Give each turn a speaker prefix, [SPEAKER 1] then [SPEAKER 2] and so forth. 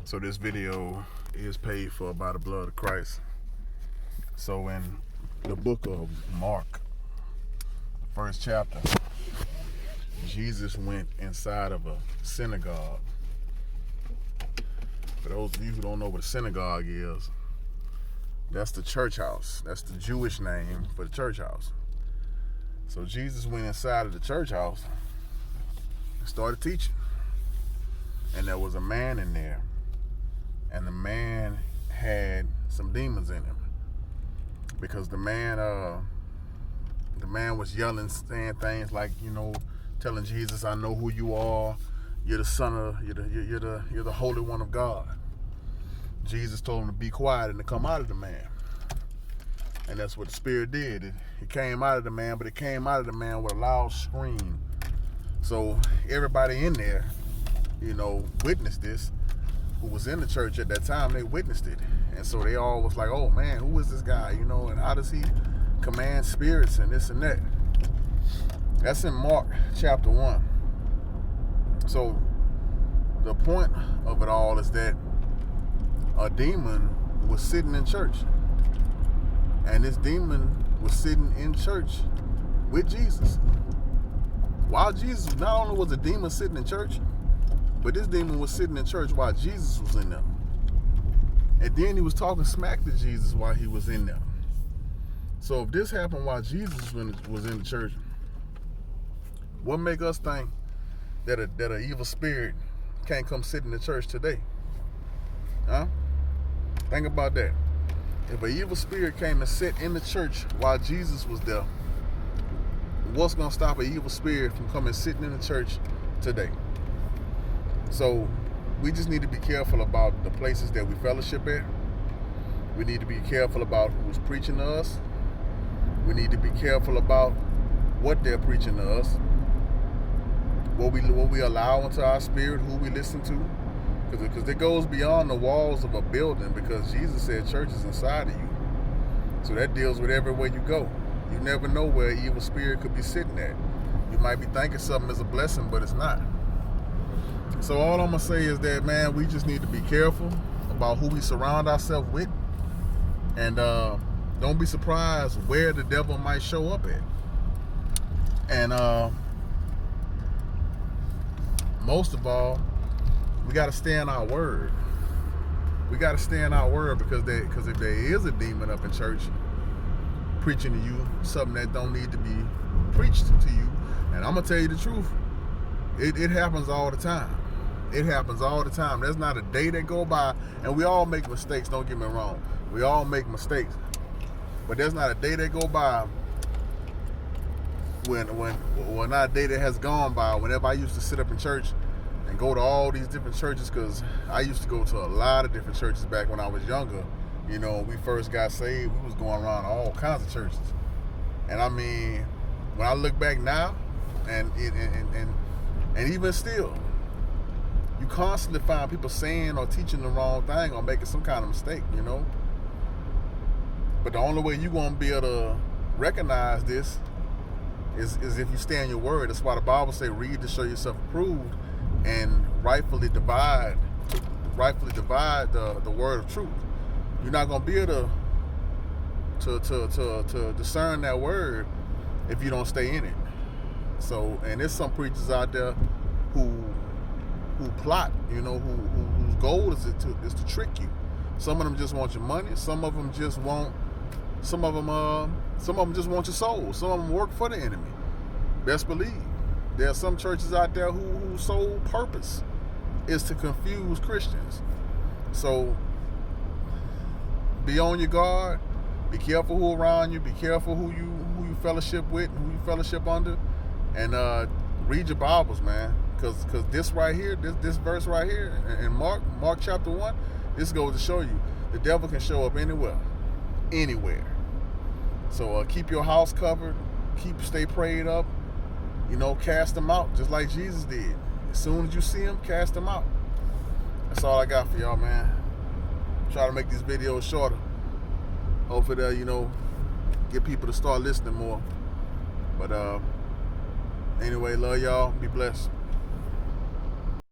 [SPEAKER 1] So this video is paid for by the blood of Christ. So in the book of Mark, the first chapter, Jesus went inside of a synagogue. For those of you who don't know what a synagogue is, that's the church house. That's the Jewish name for the church house. So Jesus went inside of the church house and started teaching. And there was a man in there, and the man had some demons in him, because the man was yelling, saying things like, telling Jesus, "I know who you are. You're the son of, you're the Holy One of God." Jesus told him to be quiet and to come out of the man. And that's what the spirit did. It came out of the man, but it came out of the man with a loud scream. So everybody in there, witnessed this, who was in the church at that time. They witnessed it. And so they all was like, "Oh man, who is this guy? And how does he command spirits and this and that?" That's in Mark chapter 1. So the point of it all is that a demon was sitting in church. And this demon was sitting in church with Jesus. While Jesus, not only was a demon sitting in church, but this demon was sitting in church while Jesus was in there. And then he was talking smack to Jesus while he was in there. So if this happened while Jesus was in the church, what make us think that an evil spirit can't come sit in the church today? Huh? Think about that. If an evil spirit came and sat in the church while Jesus was there, what's going to stop an evil spirit from coming sitting in the church today? So we just need to be careful about the places that we fellowship at. We need to be careful about who's preaching to us. We need to be careful about what they're preaching to us, what we allow into our spirit, who we listen to. Because it goes beyond the walls of a building, because Jesus said church is inside of you. So that deals with everywhere you go. You never know where an evil spirit could be sitting at. You might be thinking something is a blessing, but it's not. So all I'm going to say is that, man, we just need to be careful about who we surround ourselves with. And don't be surprised where the devil might show up at. And most of all, we got to stay in our word. We got to stay in our word, because if there is a demon up in church preaching to you something that don't need to be preached to you, and I'm going to tell you the truth, it happens all the time. It happens all the time. There's not a day that go by, and we all make mistakes, don't get me wrong. We all make mistakes. But there's not a day that go by when not a day that has gone by, whenever I used to sit up in church and go to all these different churches, because I used to go to a lot of different churches back when I was younger. When we first got saved, we was going around all kinds of churches. And I mean, when I look back now, and even still, you constantly find people saying or teaching the wrong thing or making some kind of mistake, But the only way you're going to be able to recognize this is if you stay in your word. That's why the Bible say, read to show yourself approved, and rightfully divide the word of truth. You're not going to be able to discern that word if you don't stay in it. So, and there's some preachers out there who plot, whose goal is to trick you. Some of them just want your money. Some of them just want just want your soul. Some of them work for the enemy. Best believe. There are some churches out there whose sole purpose is to confuse Christians. So be on your guard. Be careful who around you. Be careful who you fellowship with, who you fellowship under, and read your Bibles, man. Because this right here, this verse right here in Mark chapter 1, this goes to show you the devil can show up anywhere. So keep your house covered. Stay prayed up. Cast them out, just like Jesus did. As soon as you see them, cast them out. That's all I got for y'all, man. Try to make these videos shorter. Hopefully they'll, get people to start listening more. But anyway, love y'all. Be blessed.